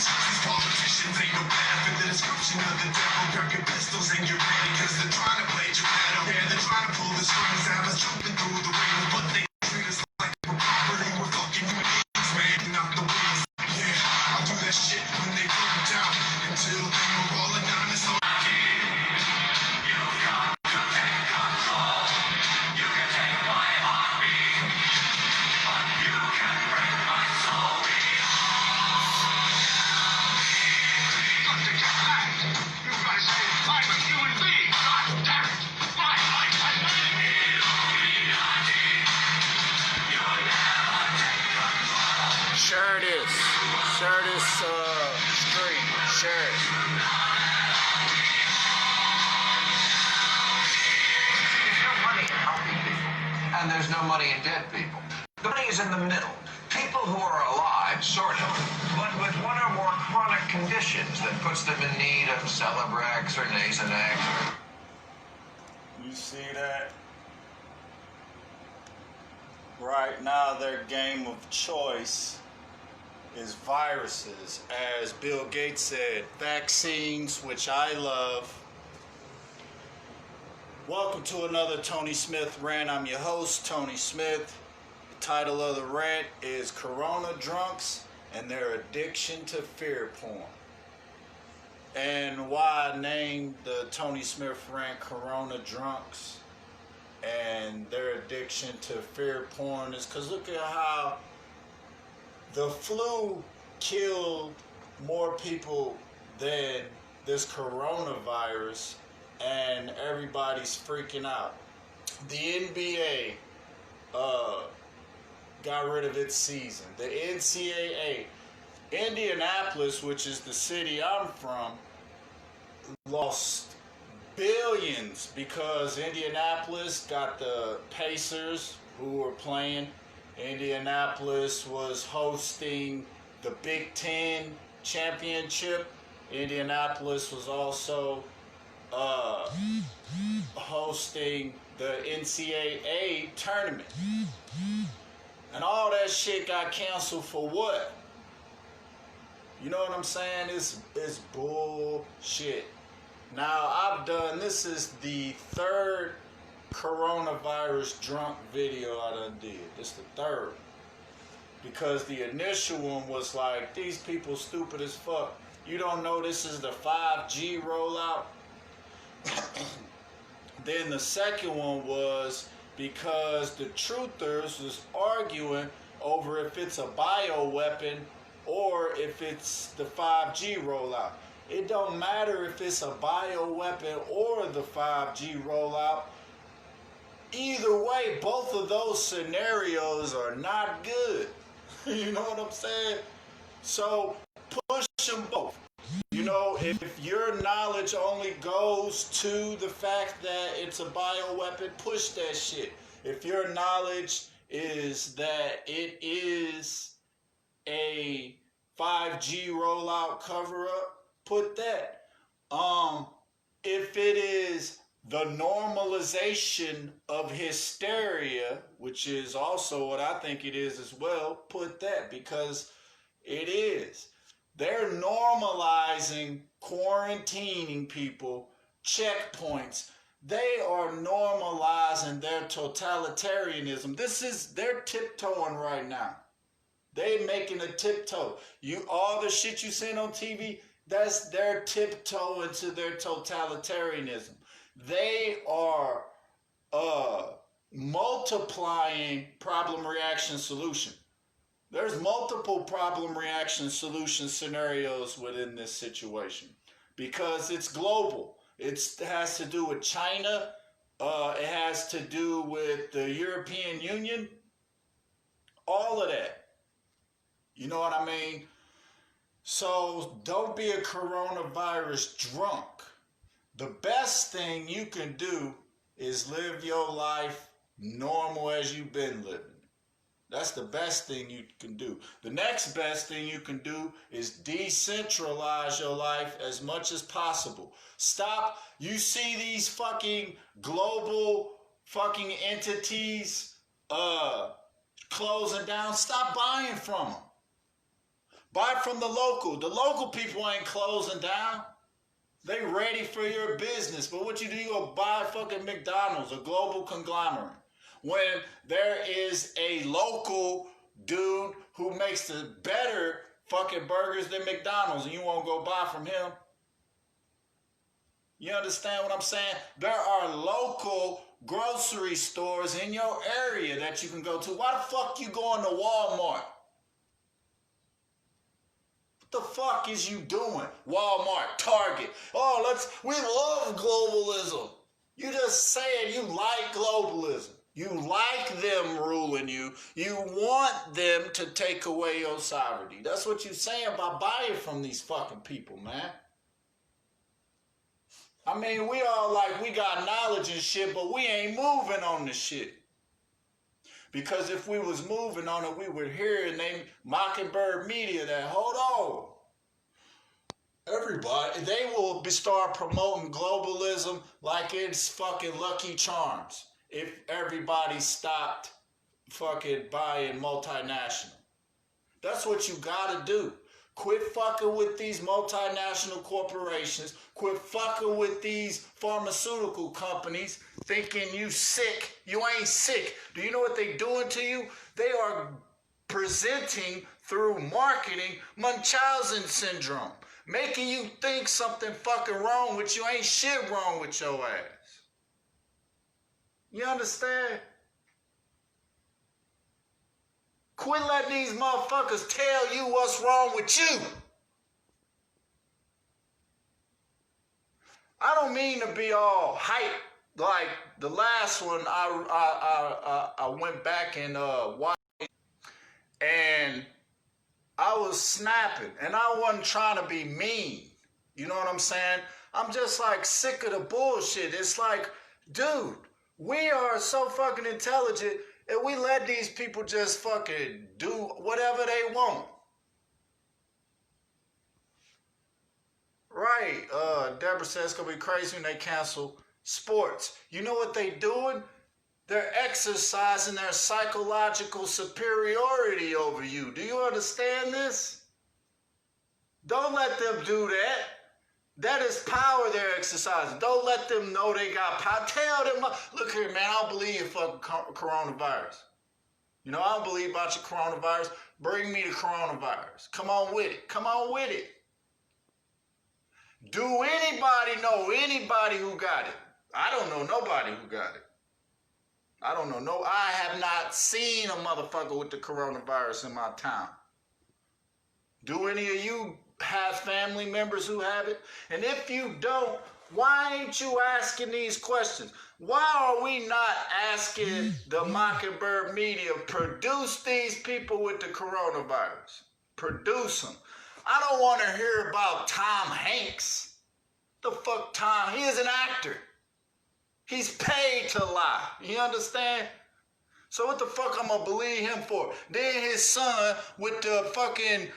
These politicians ain't no better for the description of the devil. Grab your pistols and get ready, cause they're trying to play your pedal. Yeah, they're trying to pull the strings out of us jumping through the ring, but they treat us like we're property. We're fucking human beings, man, not the wings. Yeah, I'll do that shit when they put them down. Until then, we're rolling down this whole Share this. Share this stream. Share it. There's no money in healthy people, and there's no money in dead people. The money is in the middle. People who are alive, sort of, but with one or more chronic conditions that puts them in need of Celebrex or Nasonex. You see that? Right now, their game of choice is viruses. As Bill Gates said, vaccines, which I love. Welcome to another Tony Smith Rant. I'm your host, Tony Smith. The title of the rant is Corona Drunks and Their Addiction to Fear Porn. And why I named the Tony Smith Rant Corona Drunks and their addiction to fear porn is because look at how the flu killed more people than this coronavirus, and everybody's freaking out. The NBA got rid of its season. The NCAA, Indianapolis, which is the city I'm from, lost billions because Indianapolis got the Pacers who were playing. Indianapolis was hosting the Big Ten championship. Indianapolis was also hosting the NCAA tournament. And all that shit got canceled for what? You know what I'm saying? It's bullshit. Now, this is the third coronavirus drunk video I done did. This the third. Because the initial one was like, these people stupid as fuck. You don't know this is the 5G rollout? Then the second one was because the truthers was arguing over if it's a bioweapon or if it's the 5G rollout. It don't matter if it's a bioweapon or the 5G rollout. Either way, both of those scenarios are not good. You know what I'm saying? So push them both. You know, if your knowledge only goes to the fact that it's a bioweapon, push that shit. If your knowledge is that it is a 5G rollout cover-up, put that. If it is the normalization of hysteria, which is also what I think it is as well, put that, because it is. They're normalizing quarantining people, checkpoints. They are normalizing their totalitarianism. They're tiptoeing right now. They making a tiptoe. All the shit you seen on TV, that's their tiptoe into their totalitarianism. They are multiplying problem, reaction, solution. There's multiple problem, reaction, solution scenarios within this situation because it's global. It has to do with China. It has to do with the European Union. All of that. You know what I mean? So don't be a coronavirus drunk. The best thing you can do is live your life normal as you've been living. That's the best thing you can do. The next best thing you can do is decentralize your life as much as possible. Stop. You see these fucking global fucking entities closing down. Stop buying from them. Buy from the local. The local people ain't closing down. They ready for your business. But what you do, you go buy fucking McDonald's, a global conglomerate. When there is a local dude who makes the better fucking burgers than McDonald's and you won't go buy from him. You understand what I'm saying? There are local grocery stores in your area that you can go to. Why the fuck you going to Walmart? What the fuck is you doing? Walmart, Target. Oh, we love globalism. You just said you like globalism. You like them ruling you. You want them to take away your sovereignty. That's what you're saying by buying from these fucking people, man. I mean, we all like, we got knowledge and shit, but we ain't moving on the shit. Because if we was moving on it, we would hear in they Mockingbird media that, hold on. Everybody, they will start promoting globalism like it's fucking Lucky Charms. If everybody stopped fucking buying multinational. That's what you gotta do. Quit fucking with these multinational corporations. Quit fucking with these pharmaceutical companies thinking you sick. You ain't sick. Do you know what they doing to you? They are presenting through marketing Munchausen syndrome. Making you think something fucking wrong with you. Ain't shit wrong with your ass. You understand? Quit letting these motherfuckers tell you what's wrong with you. I don't mean to be all hype like the last one. I went back and watched, and I was snapping, and I wasn't trying to be mean. You know what I'm saying? I'm just like sick of the bullshit. It's like, dude, we are so fucking intelligent. And we let these people just fucking do whatever they want. Right. Deborah says it's going to be crazy when they cancel sports. You know what they doing? They're exercising their psychological superiority over you. Do you understand this? Don't let them do that. That is power they're exercising. Don't let them know they got power. Tell them, look here, man, I don't believe in fucking coronavirus. You know, I don't believe about your coronavirus. Bring me the coronavirus. Come on with it. Come on with it. Do anybody know anybody who got it? I don't know nobody who got it. I don't know. I have not seen a motherfucker with the coronavirus in my town. Do any of you have family members who have it? And if you don't, why ain't you asking these questions? Why are we not asking the Mockingbird media, produce these people with the coronavirus? Produce them. I don't want to hear about Tom Hanks. The fuck Tom? He is an actor. He's paid to lie. You understand? So what the fuck I'm gonna believe him for? Then his son with the fucking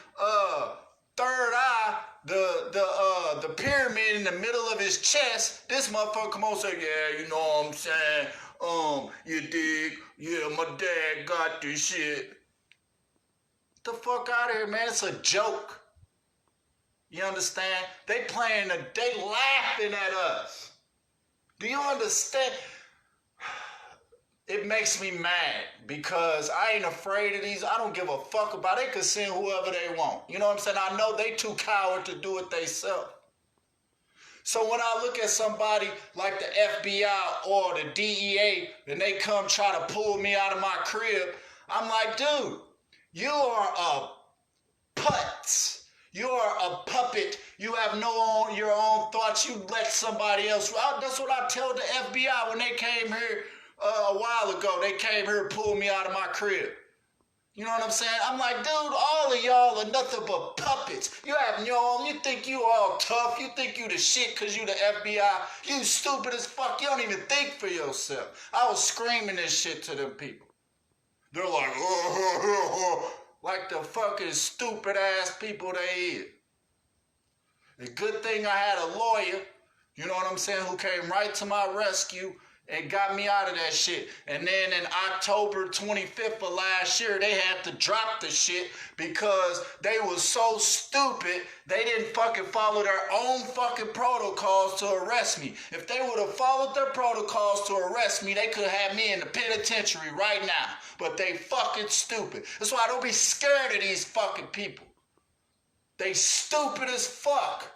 third eye, the pyramid in the middle of his chest, this motherfucker come on and say, yeah, you know what I'm saying? You dig? Yeah, my dad got this shit. Get the fuck out of here, man. It's a joke. You understand? They laughing at us. Do you understand? It makes me mad because I ain't afraid of these. I don't give a fuck about it. They can send whoever they want. You know what I'm saying? I know they too coward to do it themselves. So when I look at somebody like the FBI or the DEA and they come try to pull me out of my crib, I'm like, dude, you are a putz. You are a puppet. You have your own thoughts. You let somebody else. That's what I tell the FBI when they came here a while ago. They came here and pulled me out of my crib. You know what I'm saying? I'm like, dude, all of y'all are nothing but puppets. You have your own. You think you all tough. You think you the shit because you the FBI. You stupid as fuck. You don't even think for yourself. I was screaming this shit to them people. They're like, like the fucking stupid ass people they is. The good thing I had a lawyer, you know what I'm saying, who came right to my rescue and got me out of that shit. And then in October 25th of last year, they had to drop the shit because they was so stupid, they didn't fucking follow their own fucking protocols to arrest me. If they would have followed their protocols to arrest me, they could have me in the penitentiary right now. But they fucking stupid. That's why I don't be scared of these fucking people. They stupid as fuck.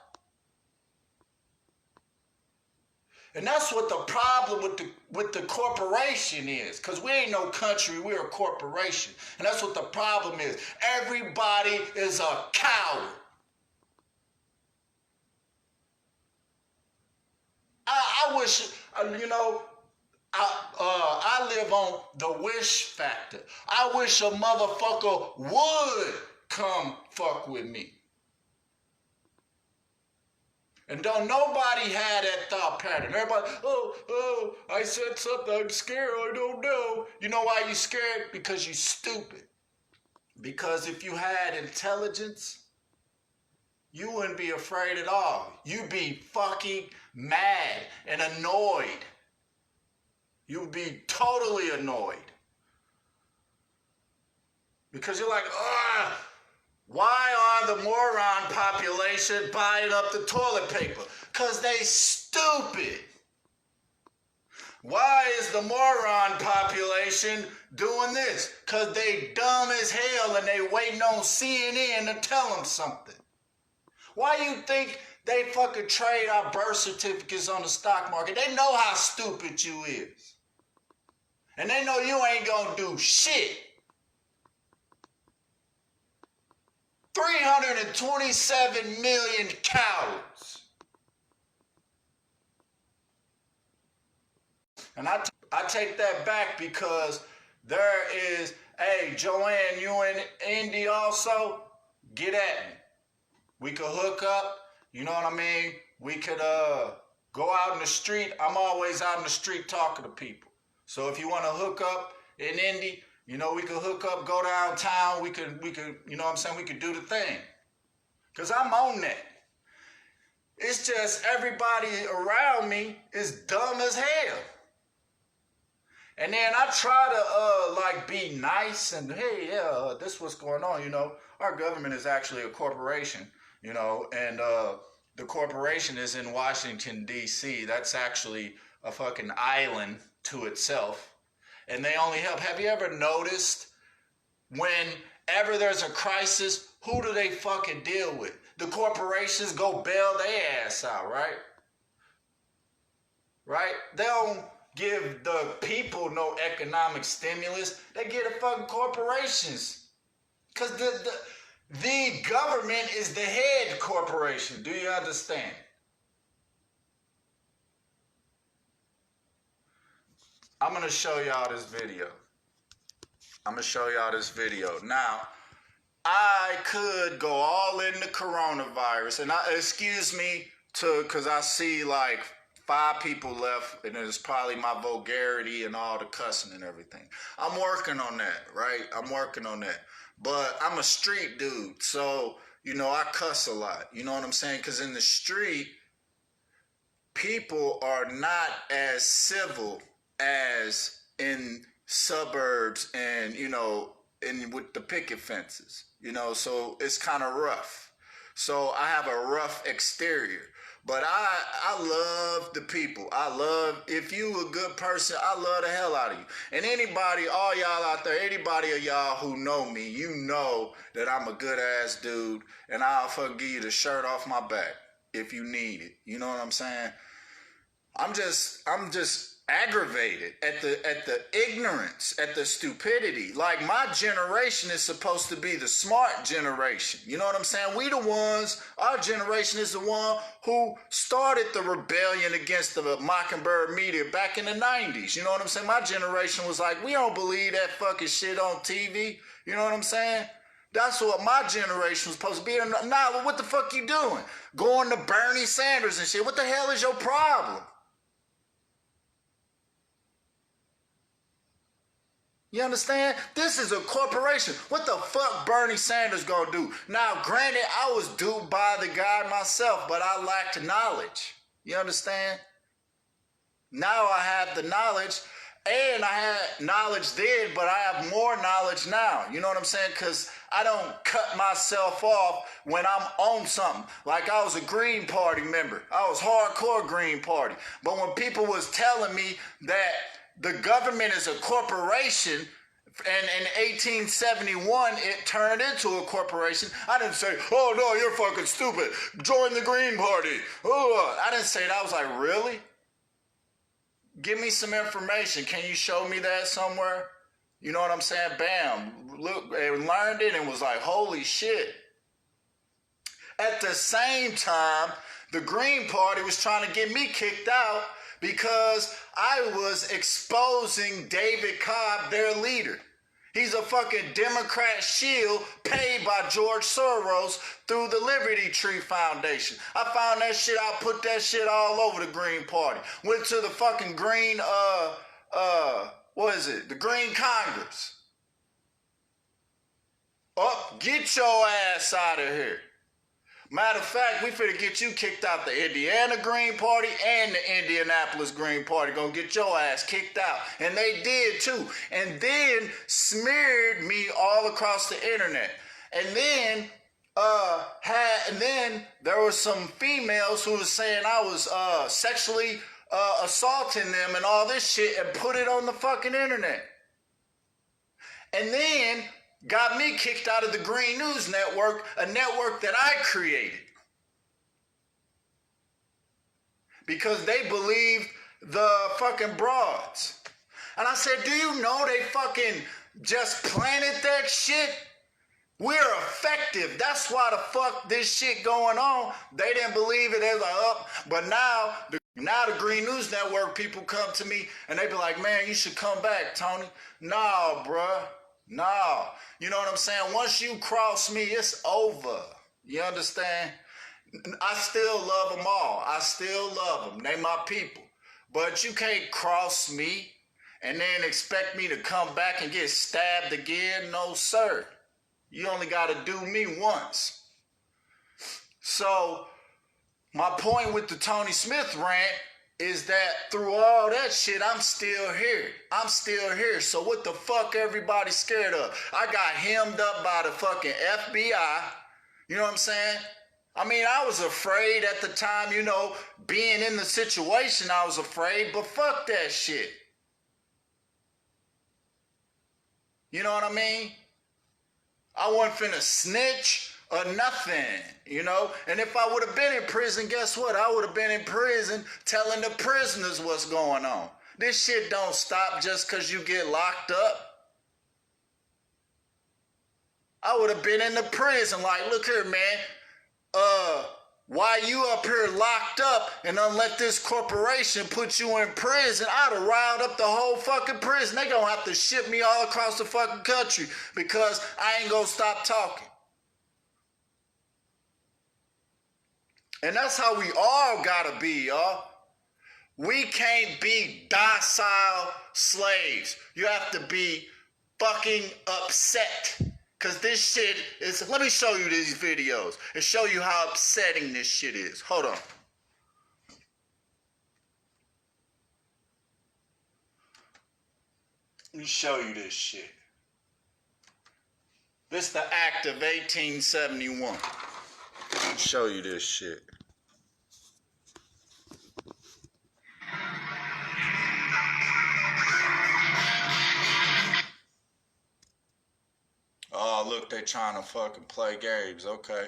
And that's what the problem with the corporation is. Because we ain't no country, we're a corporation. And that's what the problem is. Everybody is a coward. I wish, you know, I live on the wish factor. I wish a motherfucker would come fuck with me. And don't nobody have that thought pattern. Everybody, I said something, I'm scared, I don't know. You know why you scared? Because you stupid. Because if you had intelligence, you wouldn't be afraid at all. You'd be fucking mad and annoyed. You'd be totally annoyed. Because you're like, why are the moron population buying up the toilet paper? Because they stupid. Why is the moron population doing this? Because they dumb as hell and they waiting on CNN to tell them something. Why you think they fucking trade our birth certificates on the stock market? They know how stupid you is. And they know you ain't gonna do shit. 327 million cowards. And I take that back because there is, hey, Joanne, you in Indy also? Get at me. We could hook up, you know what I mean? We could go out in the street. I'm always out in the street talking to people. So if you want to hook up in Indy, you know, we could hook up, go downtown. We could, you know what I'm saying? We could do the thing. Because I'm on that. It's just everybody around me is dumb as hell. And then I try to, be nice and, hey, yeah, this is what's going on, you know. Our government is actually a corporation, you know, and the corporation is in Washington, D.C. That's actually a fucking island to itself. And they only help. Have you ever noticed whenever there's a crisis, who do they fucking deal with? The corporations go bail their ass out, right? Right? They don't give the people no economic stimulus. They give the fucking corporations. Because the government is the head corporation. Do you understand? I'm going to show y'all this video. Now, I could go all in the coronavirus. And excuse me, because I see like 5 people left. And it's probably my vulgarity and all the cussing and everything. I'm working on that, right? But I'm a street dude. So, you know, I cuss a lot. You know what I'm saying? Because in the street, people are not as civil as in suburbs and, you know, and with the picket fences, you know, so it's kind of rough. So I have a rough exterior, but I love the people. If you a good person, I love the hell out of you. And anybody, all y'all out there, anybody of y'all who know me, you know that I'm a good ass dude and I'll fucking give you the shirt off my back if you need it. You know what I'm saying? I'm just aggravated at the ignorance, at the stupidity. Like, my generation is supposed to be the smart generation. You know what I'm saying? We the ones, our generation is the one who started the rebellion against the Mockingbird media back in the 90s. You know what I'm saying? My generation was like, we don't believe that fucking shit on TV. You know what I'm saying? That's what my generation was supposed to be. Nah, what the fuck you doing? Going to Bernie Sanders and shit. What the hell is your problem? You understand? This is a corporation. What the fuck Bernie Sanders gonna do? Now, granted, I was duped by the guy myself, but I lacked knowledge. You understand? Now I have the knowledge, and I had knowledge then, but I have more knowledge now. You know what I'm saying? Because I don't cut myself off when I'm on something. Like I was a Green Party member. I was hardcore Green Party. But when people was telling me that the government is a corporation, and in 1871, it turned into a corporation, I didn't say, oh, no, you're fucking stupid. Join the Green Party. Oh, I didn't say that. I was like, really? Give me some information. Can you show me that somewhere? You know what I'm saying? Bam. Look, and learned it and was like, holy shit. At the same time, the Green Party was trying to get me kicked out because I was exposing David Cobb, their leader. He's a fucking Democrat shield paid by George Soros through the Liberty Tree Foundation. I found that shit out, put that shit all over the Green Party. Went to the fucking Green, what is it? The Green Congress. Oh, get your ass out of here. Matter of fact, we finna get you kicked out the Indiana Green Party and the Indianapolis Green Party. Gonna get your ass kicked out. And they did too. And then smeared me all across the internet. And then there were some females who was saying I was sexually assaulting them and all this shit and put it on the fucking internet. And then got me kicked out of the Green News Network, a network that I created. Because they believed the fucking broads. And I said, do you know they fucking just planted that shit? We're effective. That's why the fuck this shit going on. They didn't believe it. They was like, oh. But now the Green News Network people come to me and they be like, man, you should come back, Tony. No, bruh. No. You know what I'm saying? Once you cross me, it's over. You understand? I still love them all. I still love them. They my people. But you can't cross me and then expect me to come back and get stabbed again. No, sir. You only got to do me once. So, my point with the Tony Smith rant is that through all that shit, I'm still here. I'm still here. So what the fuck everybody scared of? I got hemmed up by the fucking FBI. You know what I'm saying? I mean, I was afraid at the time, you know, being in the situation, I was afraid, but fuck that shit. You know what I mean? I wasn't finna snitch or nothing, you know? And if I would have been in prison, guess what? I would have been in prison telling the prisoners what's going on. This shit don't stop just because you get locked up. I would have been in the prison like, look here, man. Why you up here locked up and don't let this corporation put you in prison? I'd have riled up the whole fucking prison. They gonna have to ship me all across the fucking country because I ain't gonna stop talking. And that's how we all gotta be, y'all. We can't be docile slaves. You have to be fucking upset. Cause this shit is, let me show you these videos and show you how upsetting this shit is. Hold on. Let me show you this shit. This is the act of 1871. Let me show you this shit. Oh, look, they trying to fucking play games. Okay.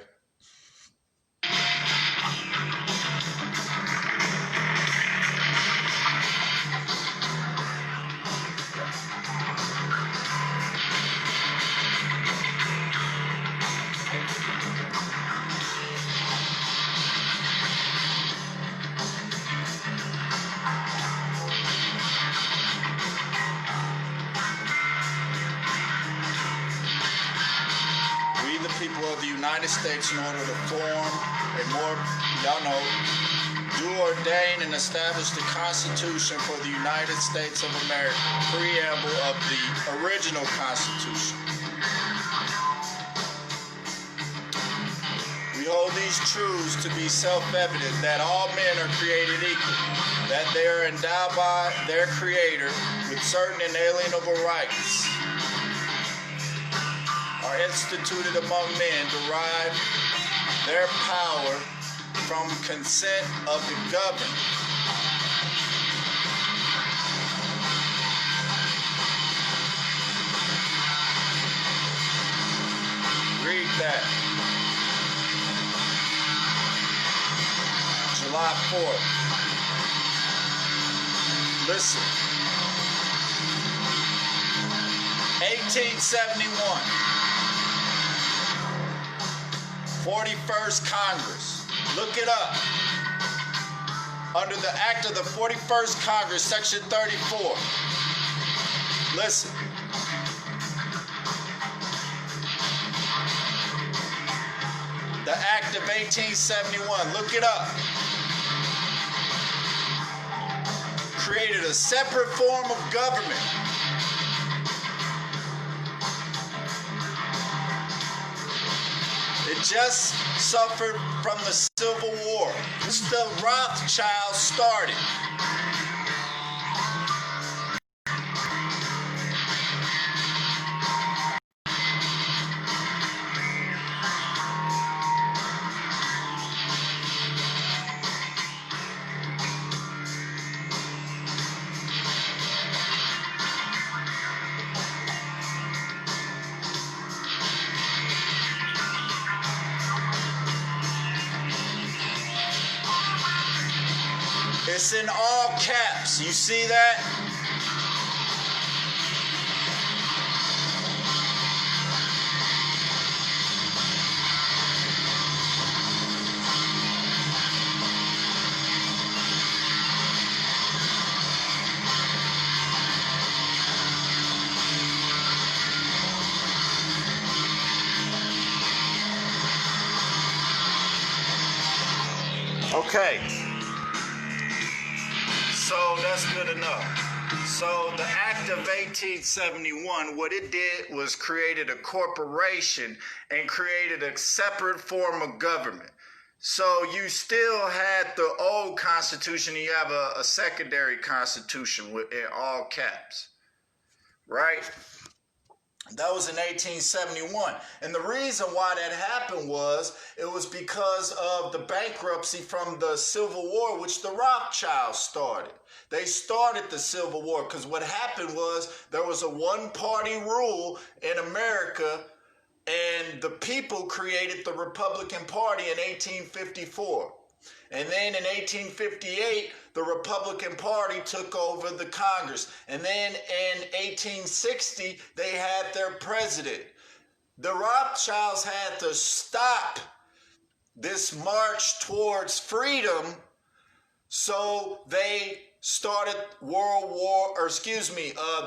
People of the United States, in order to form a more, do ordain and establish the Constitution for the United States of America, preamble of the original Constitution. We We hold these truths to be self-evident that all men are created equal, that they are endowed by their Creator with certain inalienable rights, are instituted among men, derive their power from consent of the governed. Read that. July 4th. Listen. 1871. 41st Congress. Look it up. Under the Act of the 41st Congress, Section 34. Listen. The Act of 1871. Look it up. Created a separate form of government. It just suffered from the Civil War, which the Rothschilds started. It's in all caps. You see that? Okay. So that's good enough. So the Act of 1871, what it did was created a corporation and created a separate form of government. So you still had the old Constitution, you have a secondary Constitution in all caps, right? That was in 1871. And the reason why that happened was, it was because of the bankruptcy from the Civil War, which the Rothschilds started. They started the Civil War because what happened was there was a one-party rule in America, and the people created the Republican Party in 1854. And then in 1858, the Republican Party took over the Congress. And then in 1860, they had their president. The Rothschilds had to stop this march towards freedom, so they started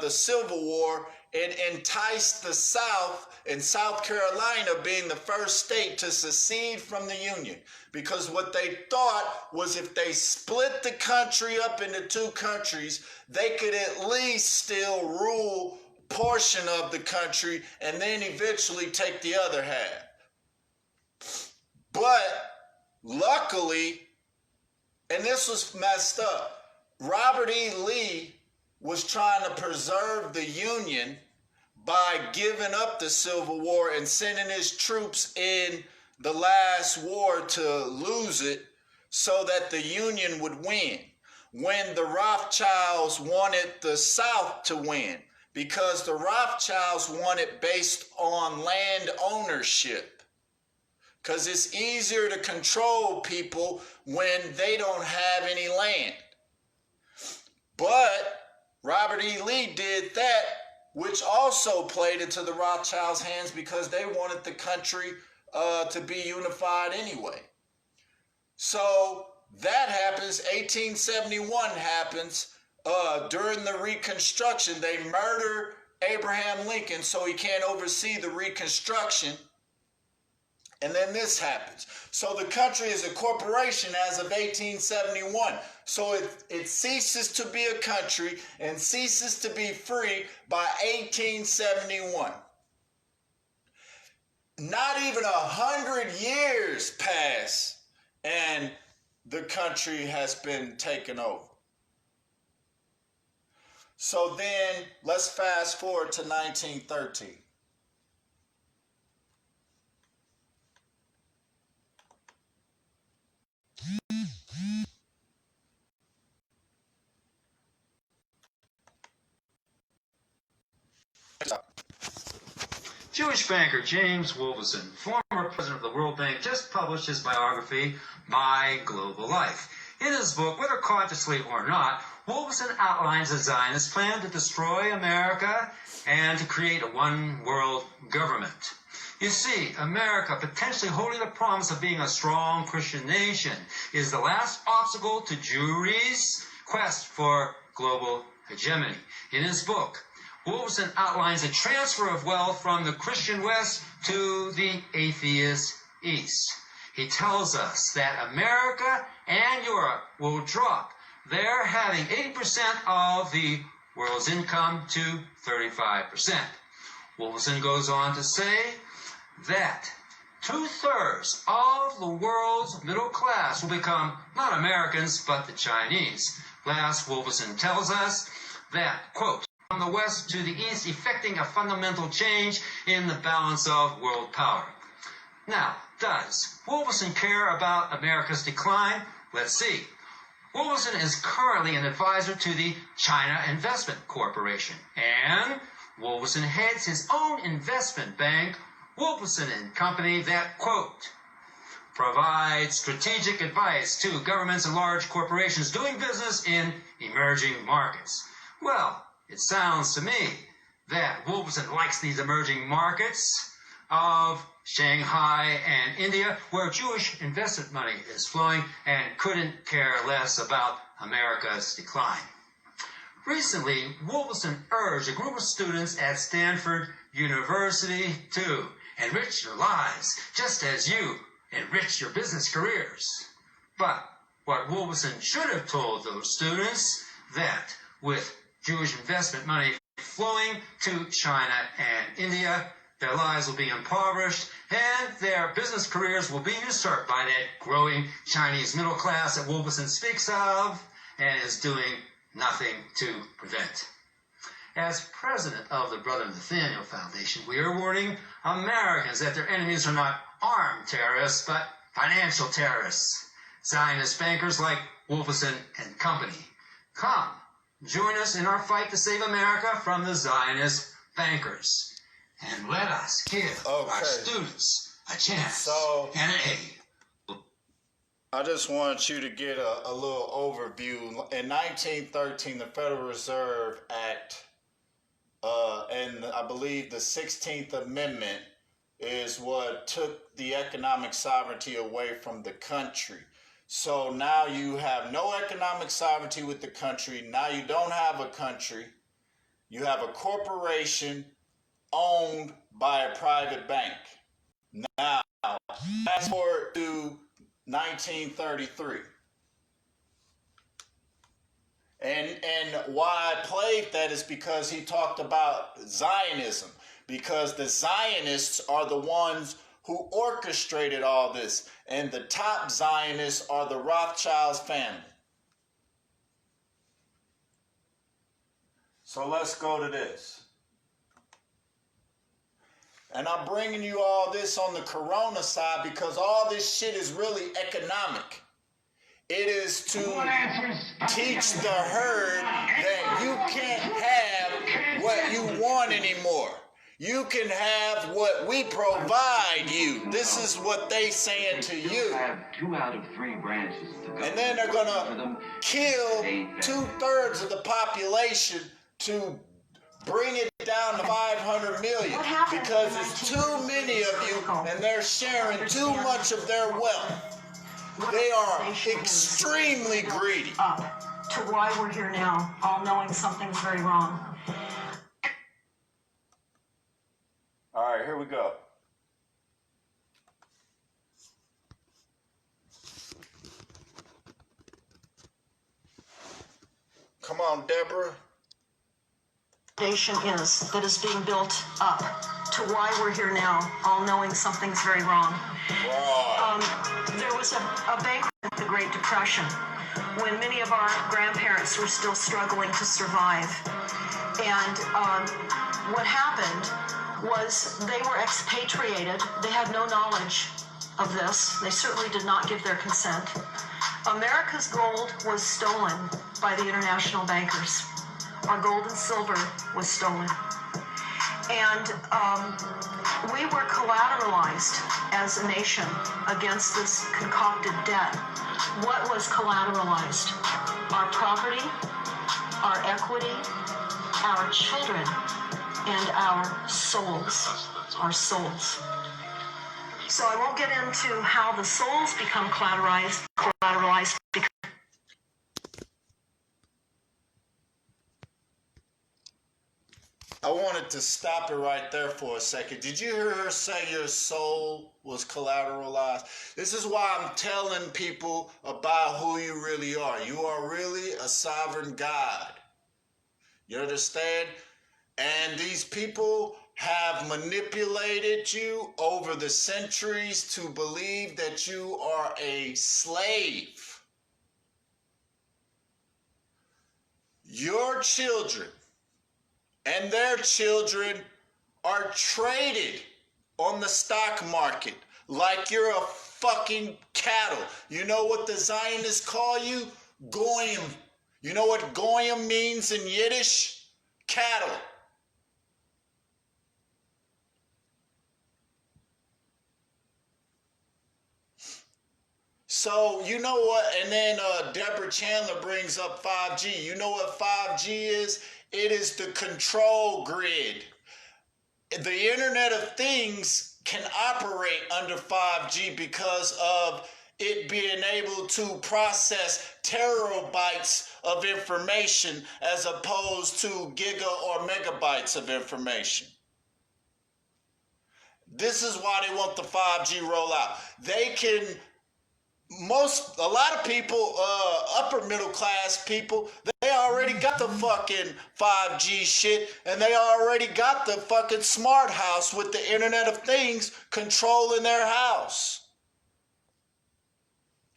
the Civil War, and enticed the South, and South Carolina being the first state to secede from the Union. Because what they thought was if they split the country up into two countries, they could at least still rule a portion of the country and then eventually take the other half. But luckily, and this was messed up, Robert E. Lee was trying to preserve the Union by giving up the Civil War and sending his troops in the last war to lose it so that the Union would win. When the Rothschilds wanted the South to win, because the Rothschilds wanted based on land ownership. Because it's easier to control people when they don't have any land. But Robert E. Lee did that, which also played into the Rothschilds' hands because they wanted the country to be unified anyway. So that happens. 1871 happens. During the Reconstruction, they murder Abraham Lincoln so he can't oversee the Reconstruction. And then this happens. So the country is a corporation as of 1871. So it ceases to be a country and ceases to be free by 1871. not even 100 years pass and the country has been taken over. So then let's fast forward to 1913. Jewish banker James Wolfson, former president of the World Bank, just published his biography, My Global Life. In his book, whether consciously or not, Wolfson outlines a Zionist plan to destroy America and to create a one-world government. You see, America, potentially holding the promise of being a strong Christian nation, is the last obstacle to Jewry's quest for global hegemony. In his book, Wolfson outlines a transfer of wealth from the Christian West to the atheist East. He tells us that America and Europe will drop their having 80% of the world's income to 35%. Wolfson goes on to say that 2/3 of the world's middle class will become not Americans, but the Chinese. Last, Wolfson tells us that, quote, from the West to the East, effecting a fundamental change in the balance of world power. Now, does Wolfson care about America's decline? Let's see. Wolfson is currently an advisor to the China Investment Corporation, and Wolfson heads his own investment bank, Wolfson and Company, that, quote, provides strategic advice to governments and large corporations doing business in emerging markets. Well, it sounds to me that Wolfson likes these emerging markets of Shanghai and India, where Jewish investment money is flowing, and couldn't care less about America's decline. Recently, Wolfson urged a group of students at Stanford University to enrich your lives, just as you enrich your business careers. But what Wolfson should have told those students, that with Jewish investment money flowing to China and India, their lives will be impoverished and their business careers will be usurped by that growing Chinese middle class that Wolfson speaks of and is doing nothing to prevent. As president of the Brother Nathaniel Foundation, we are warning Americans that their enemies are not armed terrorists, but financial terrorists. Zionist bankers like Wolfson and Company. Come, join us in our fight to save America from the Zionist bankers. And let us give our students a chance and an aid. I just want you to get a little overview. In 1913, the Federal Reserve Act, and I believe the 16th Amendment, is what took the economic sovereignty away from the country. So now you have no economic sovereignty with the country. Now you don't have a country. You have a corporation owned by a private bank. Now, fast forward to 1933. And why I played that is because he talked about Zionism. Because the Zionists are the ones who orchestrated all this. And the top Zionists are the Rothschilds family. So let's go to this. And I'm bringing you all this on the corona side because all this shit is really economic. It is to teach the herd that you can't have what you want anymore. You can have what we provide you. This is what they saying to you. Have 2 out of 3 branches of the government. And then they're gonna kill 2/3 of the population to bring it down to 500 million because it's too many of you and they're sharing too much of their wealth. They are extremely greedy. Up to why we're here now, all knowing something's very wrong. All right, here we go. Come on, Deborah. Foundation is that is being built up to why we're here now, all knowing something's very wrong. There was a bank at the Great Depression when many of our grandparents were still struggling to survive. And what happened was they were expatriated. They had no knowledge of this. They certainly did not give their consent. America's gold was stolen by the international bankers. Our gold and silver was stolen. And we were collateralized as a nation against this concocted debt. What was collateralized? Our property, our equity, our children, and our souls. Our souls. So I won't get into how the souls become collateralized because I wanted to stop it right there for a second. Did you hear her say your soul was collateralized? This is why I'm telling people about who you really are. You are really a sovereign God. You understand? And these people have manipulated you over the centuries to believe that you are a slave. Your children and their children are traded on the stock market like you're a fucking cattle. You know what the Zionists call you? Goyim. You know what Goyim means in Yiddish? Cattle. So, you know what? And then Deborah Chandler brings up 5G. You know what 5G is? It is the control grid. The Internet of Things can operate under 5G because of it being able to process terabytes of information as opposed to giga or megabytes of information. This is why they want the 5G rollout. They can... a lot of people, upper middle class people, they already got the fucking 5G shit, and they already got the fucking smart house with the Internet of Things controlling their house.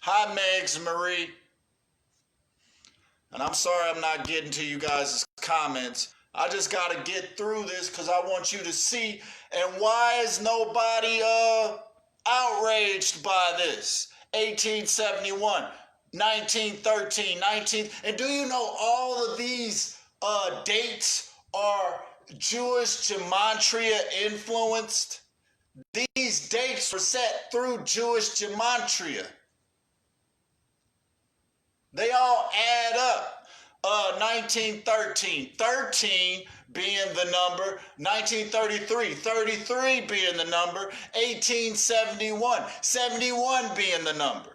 Hi, Megs Marie. And I'm sorry I'm not getting to you guys' comments. I just got to get through this because I want you to see. And why is nobody outraged by this? 1871, 1913, and do you know all of these dates are Jewish gematria influenced? These dates were set through Jewish gematria. They all add up. 1913, 13 being the number, 1933, 33 being the number, 1871, 71 being the number.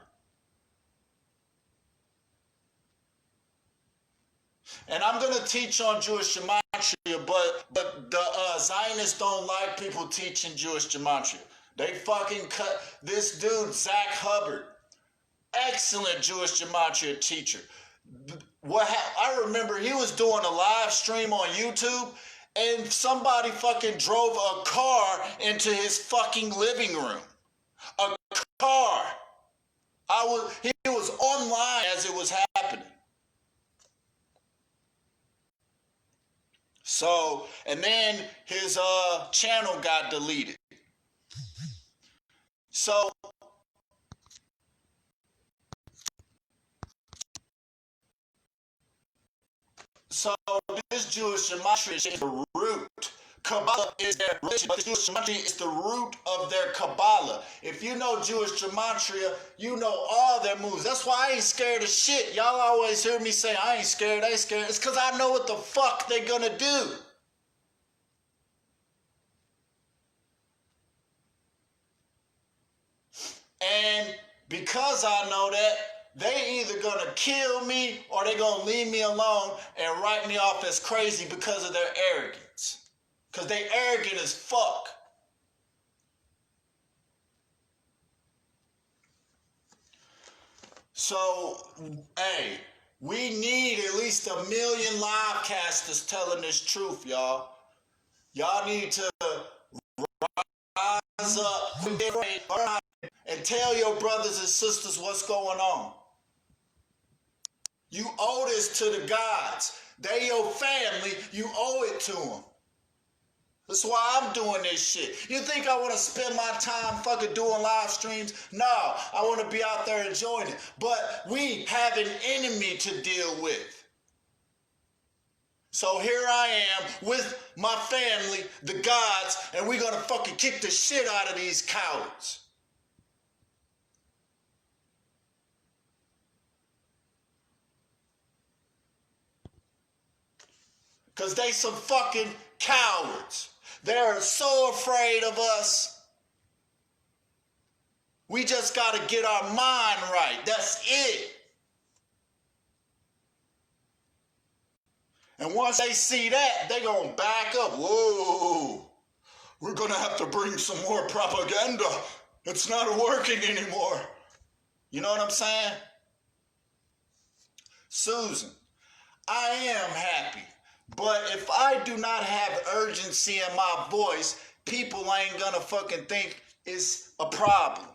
And I'm going to teach on Jewish gematria, but the Zionists don't like people teaching Jewish gematria. They fucking cut this dude, Zach Hubbard, excellent Jewish gematria teacher. I remember he was doing a live stream on YouTube and somebody fucking drove a car into his fucking living room. A car. He was online as it was happening. So, and then his channel got deleted. So this Jewish gematria is the root. Kabbalah is their religion, but the Jewish gematria is the root of their Kabbalah. If you know Jewish gematria, you know all their moves. That's why I ain't scared of shit. Y'all always hear me say, I ain't scared. It's because I know what the fuck they gonna do. And because I know that, they either gonna kill me or they gonna leave me alone and write me off as crazy because of their arrogance. Because they arrogant as fuck. So, hey, we need at least 1 million live casters telling this truth, y'all. Y'all need to up and tell your brothers and sisters what's going on. You owe this to the gods. They your family. You owe it to them. That's why I'm doing this shit. You think I want to spend my time fucking doing live streams? No, I want to be out there enjoying it. But we have an enemy to deal with. So here I am with my family, the gods, and we're going to fucking kick the shit out of these cowards. Because they some fucking cowards. They're so afraid of us. We just got to get our mind right. That's it. And once they see that, they're going to back up. Whoa, we're going to have to bring some more propaganda. It's not working anymore. You know what I'm saying? Susan, I am happy. But if I do not have urgency in my voice, people ain't gonna fucking think it's a problem.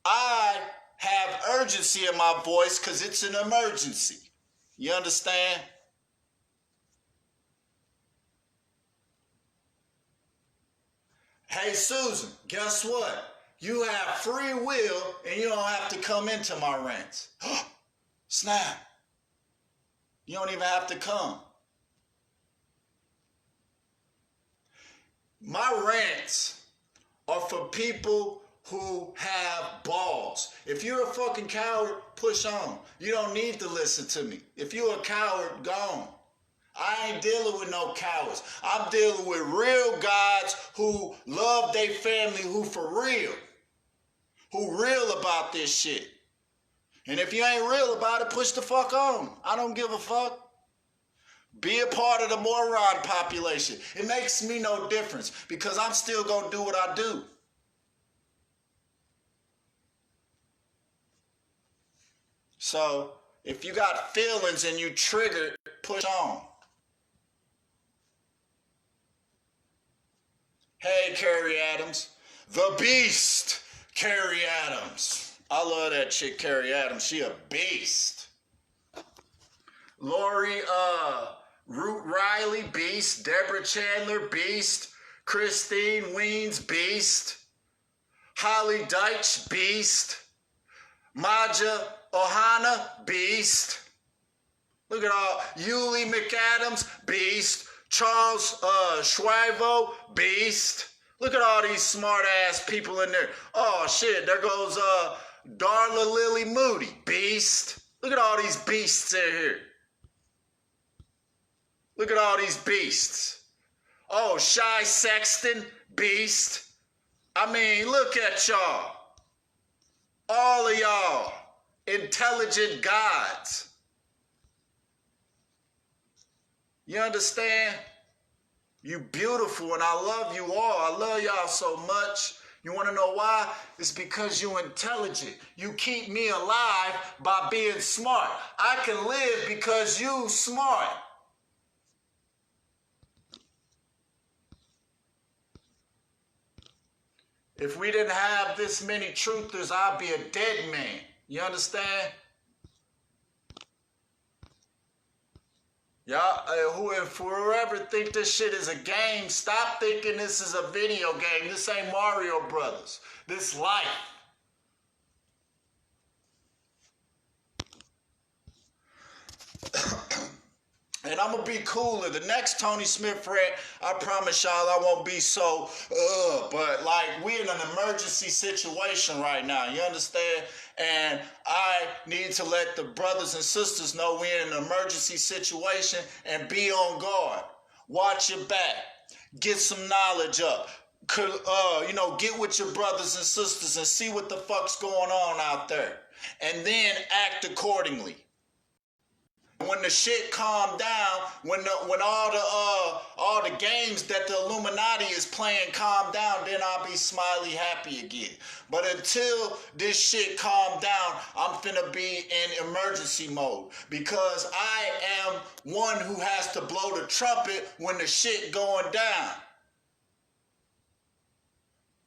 I have urgency in my voice because it's an emergency. You understand? Hey, Susan, guess what? You have free will and you don't have to come into my rants. Snap. You don't even have to come. My rants are for people who have balls. If you're a fucking coward, push on. You don't need to listen to me. If you're a coward, gone. I ain't dealing with no cowards. I'm dealing with real gods who love their family, who for real. Who real about this shit. And if you ain't real about it, push the fuck on. I don't give a fuck. Be a part of the moron population. It makes me no difference because I'm still going to do what I do. So, if you got feelings and you triggered, push on. Hey, Carrie Adams. The Beast, Carrie Adams. I love that chick, Carrie Adams. She a beast. Lori, Root Riley, beast. Deborah Chandler, beast. Christine Weens, beast. Holly Deitch, beast. Maja Ohana, beast. Look at all. Yuli McAdams, beast. Charles Schwivo, beast. Look at all these smart ass people in there. Oh shit, there goes Darla Lily Moody, beast. Look at all these beasts in here. Look at all these beasts. Oh, Shy Sexton, beast. I mean, look at y'all. All of y'all, intelligent gods. You understand? You beautiful and I love you all. I love y'all so much. You want to know why? It's because you intelligent. You keep me alive by being smart. I can live because you smart. If we didn't have this many truthers, I'd be a dead man. You understand? Y'all, whoever think this shit is a game, stop thinking this is a video game. This ain't Mario Brothers. This life. And I'm going to be cooler. The next Tony Smith rant, I promise y'all I won't be so, but like we're in an emergency situation right now. You understand? And I need to let the brothers and sisters know we're in an emergency situation and be on guard. Watch your back. Get some knowledge up. Get with your brothers and sisters and see what the fuck's going on out there. And then act accordingly. When the shit calm down, when all the games that the Illuminati is playing calm down, then I'll be smiley happy again. But until this shit calm down, I'm finna be in emergency mode because I am one who has to blow the trumpet when the shit going down.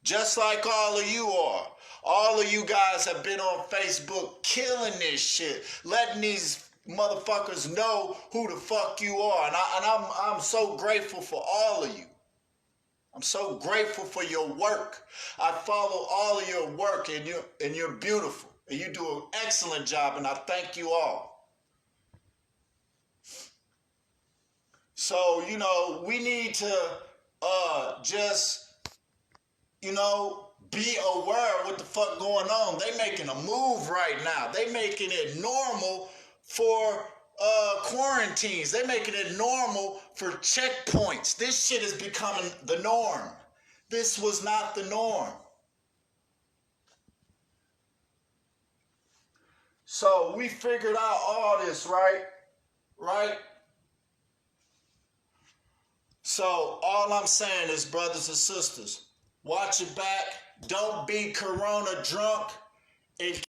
Just like all of you are. All of you guys have been on Facebook killing this shit, letting these motherfuckers know who the fuck you are. And I'm so grateful for all of you. I'm so grateful for your work. I follow all of your work, and you're beautiful. And you do an excellent job, and I thank you all. So, we need to just, be aware of what the fuck going on. They making a move right now. They making it normal for quarantines. They making it normal for checkpoints. This shit is becoming the norm. This was not the norm. So we figured out all this, right? Right? So all I'm saying is, brothers and sisters, watch your back. Don't be corona drunk. If